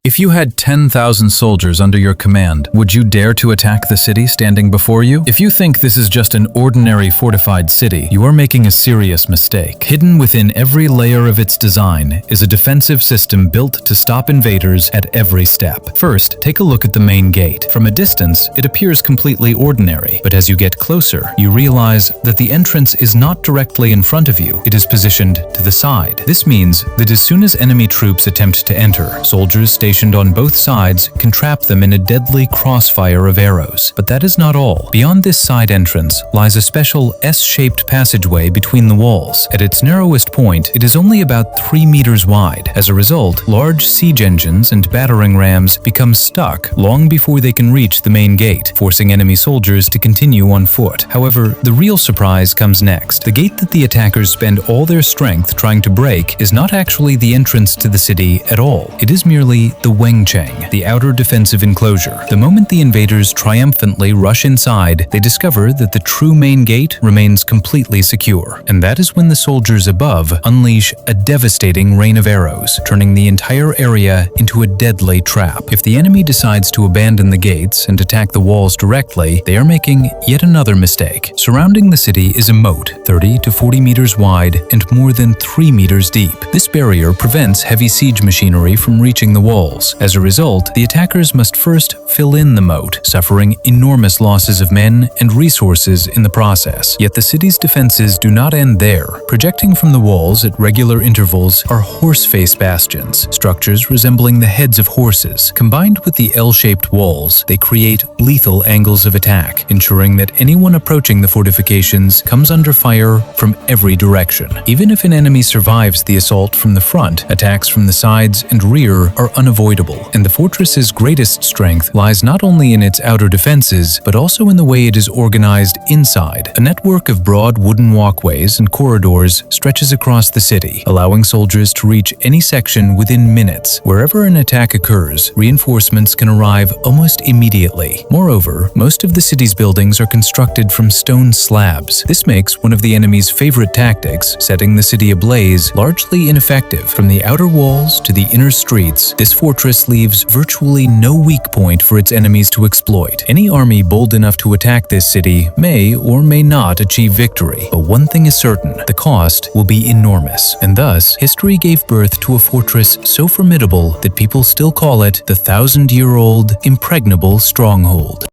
If you had 10,000 soldiers under your command, would you dare to attack the city standing before you? If you think this is just an ordinary fortified city, you are making a serious mistake. Hidden within every layer of its design is a defensive system built to stop invaders at every step. First, take a look at the main gate. From a distance, it appears completely ordinary, but as you get closer, you realize that the entrance is not directly in front of you. It is positioned to the side. This means that as soon as enemy troops attempt to enter, soldiers stationed on both sides can trap them in a deadly crossfire of arrows. But that is not all. Beyond this side entrance lies a special S-shaped passageway between the walls. At its narrowest point, it is only about 3 meters wide. As a result, large siege engines and battering rams become stuck long before they can reach the main gate, forcing enemy soldiers to continue on foot. However, the real surprise comes next. The gate that the attackers spend all their strength trying to break is not actually the entrance to the city at all. It is merely the Wengcheng, the outer defensive enclosure. The moment the invaders triumphantly rush inside, they discover that the true main gate remains completely secure. And that is when the soldiers above unleash a devastating rain of arrows, turning the entire area into a deadly trap. If the enemy decides to abandon the gates and attack the walls directly, they are making yet another mistake. Surrounding the city is a moat, 30 to 40 meters wide and more than 3 meters deep. This barrier prevents heavy siege machinery from reaching the walls. As a result, the attackers must first fill in the moat, suffering enormous losses of men and resources in the process. Yet the city's defenses do not end there. Projecting from the walls at regular intervals are horse-face bastions, structures resembling the heads of horses. Combined with the L-shaped walls, they create lethal angles of attack, ensuring that anyone approaching the fortifications comes under fire from every direction. Even if an enemy survives the assault from the front, attacks from the sides and rear are unavoidable, and the fortress's greatest strength lies not only in its outer defenses, but also in the way it is organized inside. A network of broad wooden walkways and corridors stretches across the city, allowing soldiers to reach any section within minutes. Wherever an attack occurs, reinforcements can arrive almost immediately. Moreover, most of the city's buildings are constructed from stone slabs. This makes one of the enemy's favorite tactics, setting the city ablaze, largely ineffective. From the outer walls to the inner streets, this fortress leaves virtually no weak point for its enemies to exploit. Any army bold enough to attack this city may or may not achieve victory, but one thing is certain: the cost will be enormous. And thus, history gave birth to a fortress so formidable that people still call it the 1,000-year-old impregnable stronghold.